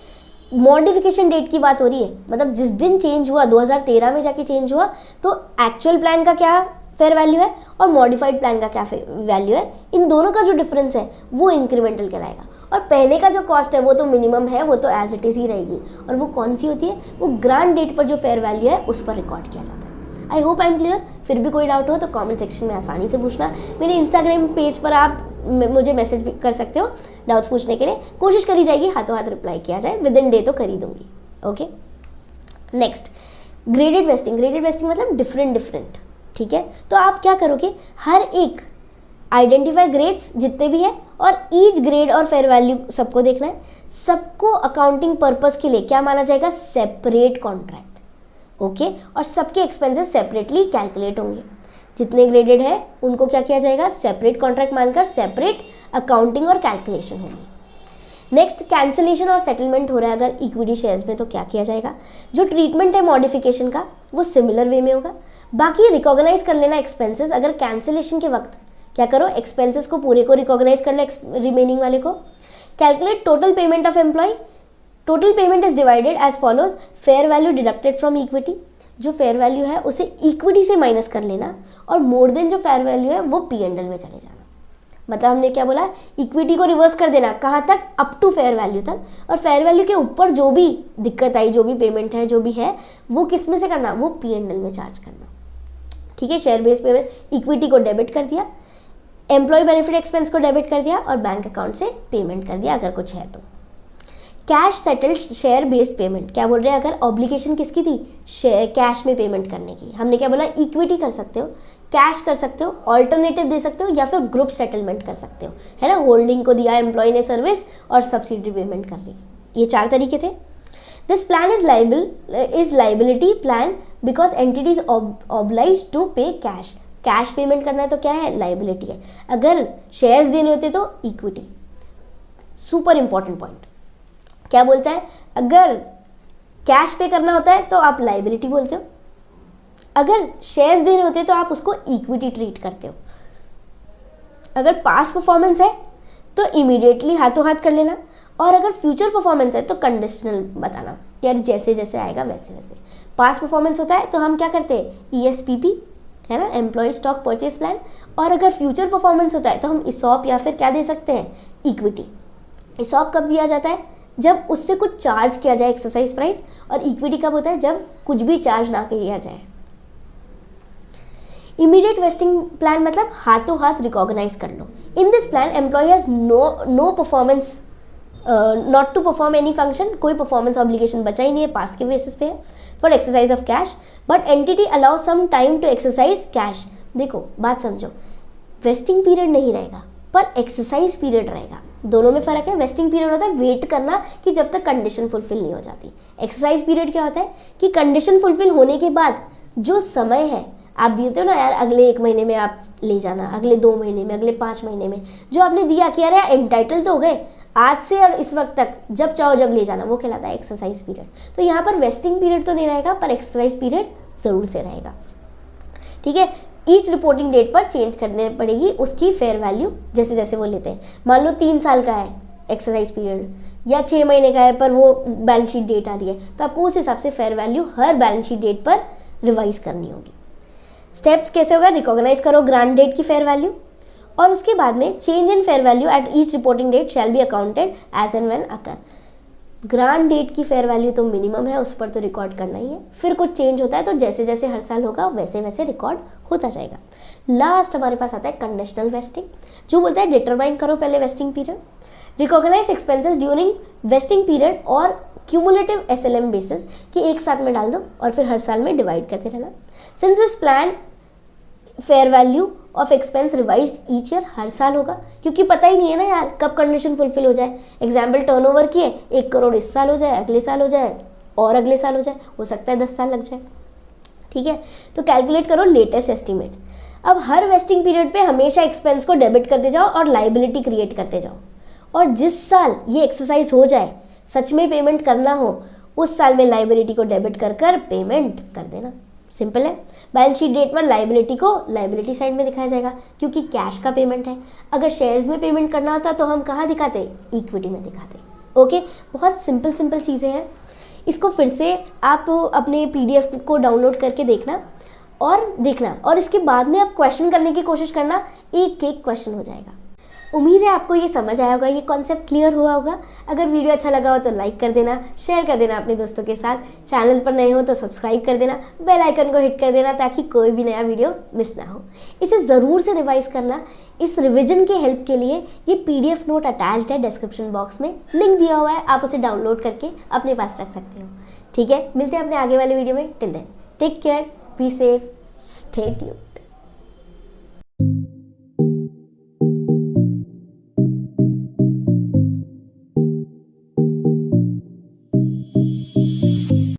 मॉडिफिकेशन डेट की बात हो रही है, मतलब जिस दिन चेंज हुआ 2013 में जाके चेंज हुआ, तो एक्चुअल प्लान का क्या फेयर वैल्यू है और मॉडिफाइड प्लान का क्या वैल्यू है, इन दोनों का जो डिफरेंस है वो इंक्रीमेंटल कहलाएगा। और पहले का जो कॉस्ट है वो तो मिनिमम है, वो तो एज इट इज ही रहेगी, और वो कौन सी होती है, वो ग्रांट डेट पर जो फेयर वैल्यू है उस पर रिकॉर्ड किया जाता है। I hope I am clear. फिर भी कोई डाउट हो तो कमेंट सेक्शन में आसानी से पूछना। मेरे इंस्टाग्राम पेज पर आप मुझे मैसेज भी कर सकते हो डाउट्स पूछने के लिए, कोशिश करी जाएगी हाथों हाथ रिप्लाई किया जाए, विद इन डे तो कर ही दूंगी, okay. Next graded wasting. Graded wasting मतलब डिफरेंट, ठीक है। तो आप क्या करोगे, हर एक आइडेंटिफाई ग्रेड्स जितने भी है, और ईच ग्रेड और फेयर वैल्यू सबको देखना है। सबको अकाउंटिंग पर्पस के लिए क्या माना जाएगा, सेपरेट कॉन्ट्रैक्ट। ओके, और सबके एक्सपेंसेस सेपरेटली कैलकुलेट होंगे। जितने ग्रेडेड है उनको क्या किया जाएगा, सेपरेट कॉन्ट्रैक्ट मानकर सेपरेट अकाउंटिंग और कैलकुलेशन होगी। नेक्स्ट, कैंसिलेशन और सेटलमेंट हो रहा है अगर इक्विटी शेयर्स में, तो क्या किया जाएगा, जो ट्रीटमेंट है मॉडिफिकेशन का वो सिमिलर वे में होगा। बाकी रिकॉग्नाइज कर लेना एक्सपेंसेस, अगर कैंसिलेशन के वक्त क्या करो, एक्सपेंसेस को पूरे को रिकॉग्नाइज कर लो, रिमेनिंग वाले को। Calculate total payment of employee. Total payment is divided as follows, fair value deducted from equity, जो फेयर वैल्यू है उसे इक्विटी से माइनस कर लेना, और मोर देन जो फेयर वैल्यू है वो P&L में चले जाना। मतलब हमने क्या बोला, इक्विटी को रिवर्स कर देना, कहाँ तक, अप टू फेयर वैल्यू तक, और फेयर वैल्यू के ऊपर जो भी दिक्कत आई, जो भी पेमेंट है, जो भी है, वो किस में से करना, वो P&L में चार्ज करना। ठीक है, शेयर बेस्ड पेमेंट, इक्विटी को डेबिट कर दिया, एम्प्लॉय बेनिफिट एक्सपेंस को डेबिट कर दिया, और बैंक अकाउंट से पेमेंट कर दिया अगर कुछ है तो। Cash settled share based payment, क्या बोल रहे हैं, अगर ऑब्लिगेशन किसकी थी, शेयर कैश में पेमेंट करने की, हमने क्या बोला, इक्विटी कर सकते हो, कैश कर सकते हो, ऑल्टरनेटिव दे सकते हो, या फिर ग्रुप सेटलमेंट कर सकते हो, है ना। होल्डिंग को दिया एम्प्लॉय ने सर्विस और सब्सिडी पेमेंट कर ली, ये 4 तरीके थे। This plan is liability plan because entity is obliged to pay cash. Cash payment करना है तो क्या है, लाइबिलिटी है। अगर शेयर्स देने होते तो इक्विटी। सुपर इंपॉर्टेंट पॉइंट, क्या बोलता है, अगर कैश पे करना होता है तो आप लाइबिलिटी बोलते हो, अगर शेयर्स देने होते हैं तो आप उसको इक्विटी ट्रीट करते हो। अगर पास्ट परफॉर्मेंस है तो इमीडिएटली हाथों हाथ कर लेना, और अगर फ्यूचर परफॉर्मेंस है तो कंडीशनल बताना, यार जैसे जैसे आएगा वैसे वैसे। पास्ट परफॉर्मेंस होता है तो हम क्या करते हैं, ESPP, है ना, एम्प्लॉय स्टॉक परचेज प्लान, और अगर फ्यूचर परफॉर्मेंस होता है तो हम ESOP या फिर क्या दे सकते हैं, इक्विटी। ESOP कब दिया जाता है, जब उससे कुछ चार्ज किया जाए एक्सरसाइज प्राइस, और इक्विटी कब होता है, जब कुछ भी चार्ज ना किया जाए। इमीडिएट वेस्टिंग प्लान मतलब हाथों हाथ रिकॉग्नाइज कर लो। In this plan employ has no performance, not to perform any function, कोई परफॉर्मेंस ऑब्लिगेशन बचा ही नहीं है, पास्ट के बेसिस पे है, for exercise of cash, but entity allow some time to exercise cash. देखो बात समझो, वेस्टिंग पीरियड नहीं रहेगा पर एक्सरसाइज पीरियड रहेगा, दोनों में फर्क है। वेस्टिंग पीरियड होता है वेट करना कि जब तक कंडीशन फुलफिल नहीं हो जाती। एक्सरसाइज पीरियड क्या होता है कि कंडीशन फुलफिल होने के बाद जो समय है आप देते हो ना, यार अगले 1 महीने में आप ले जाना, अगले 2 महीने में, अगले 5 महीने में, जो आपने दिया कि यार एंटाइटल तो हो गए आज से और इस वक्त तक, जब चाहो जब ले जाना, वो कहलाता है एक्सरसाइज पीरियड। तो यहाँ पर वेस्टिंग पीरियड तो नहीं रहेगा पर एक्सरसाइज पीरियड जरूर से रहेगा। ठीक है, ईच रिपोर्टिंग डेट पर चेंज करने पड़ेगी उसकी फेयर वैल्यू, जैसे जैसे वो लेते हैं। मान लो 3 साल का है एक्सरसाइज पीरियड, या 6 महीने का है पर वो बैलेंस शीट डेट आ रही है, तो आपको उस हिसाब से फेयर वैल्यू हर बैलेंस शीट डेट पर रिवाइज करनी होगी। स्टेप्स कैसे होगा, रिकॉग्नाइज करो ग्रांट डेट की फेयर वैल्यू, और उसके बाद में change in fair value at each reporting date shall be accounted as and when occur. Grant date की फेयर वैल्यू तो मिनिमम है, उस पर तो रिकॉर्ड करना ही है, फिर कुछ चेंज होता है तो जैसे जैसे हर साल होगा वैसे वैसे रिकॉर्ड होता जाएगा। लास्ट हमारे पास आता है कंडीशनल वेस्टिंग, जो बोलता है डिटरमाइन करो पहले vesting period, recognise expenses during vesting period और क्यूमुलेटिव SLM बेसिस, कि एक साथ में डाल दो और फिर हर साल में डिवाइड करते रहना। Since this plan fair value of expense revised each year, हर साल होगा क्योंकि पता ही नहीं है ना यार कब कंडीशन फुलफिल हो जाए। एग्जाम्पल टर्नओवर की है, 1 करोड़ इस साल हो जाए, अगले साल हो जाए, और अगले साल हो जाए, हो सकता है 10 साल लग जाए। ठीक है, तो कैलकुलेट करो लेटेस्ट एस्टिमेट। अब हर वेस्टिंग पीरियड पे हमेशा एक्सपेंस को डेबिट करते जाओ और लाइबिलिटी क्रिएट करते जाओ, और जिस साल ये एक्सरसाइज हो जाए, सच में पेमेंट करना हो, उस साल में लाइबिलिटी को डेबिट कर कर पेमेंट कर देना। सिंपल है। बैलेंस शीट डेट पर लाइबिलिटी को लाइबिलिटी साइड में दिखाया जाएगा क्योंकि कैश का पेमेंट है। अगर शेयर्स में पेमेंट करना होता तो हम कहाँ दिखाते, इक्विटी में दिखाते। ओके, बहुत सिंपल चीज़ें हैं। इसको फिर से आप अपने PDF को डाउनलोड करके देखना और इसके बाद में आप क्वेश्चन करने की कोशिश करना, एक क्वेश्चन हो जाएगा। उम्मीद है आपको ये समझ आया होगा, ये कॉन्सेप्ट क्लियर हुआ होगा। अगर वीडियो अच्छा लगा हो तो लाइक कर देना, शेयर कर देना अपने दोस्तों के साथ। चैनल पर नए हो तो सब्सक्राइब कर देना, बेल आइकन को हिट कर देना ताकि कोई भी नया वीडियो मिस ना हो। इसे ज़रूर से रिवाइज करना। इस रिविजन के हेल्प के लिए ये PDF नोट अटैच्ड है डिस्क्रिप्शन बॉक्स में, लिंक दिया हुआ है, आप उसे डाउनलोड करके अपने पास रख सकते हो। ठीक है, मिलते हैं अपने आगे वाले वीडियो में। Till then take care, be safe, stay tuned.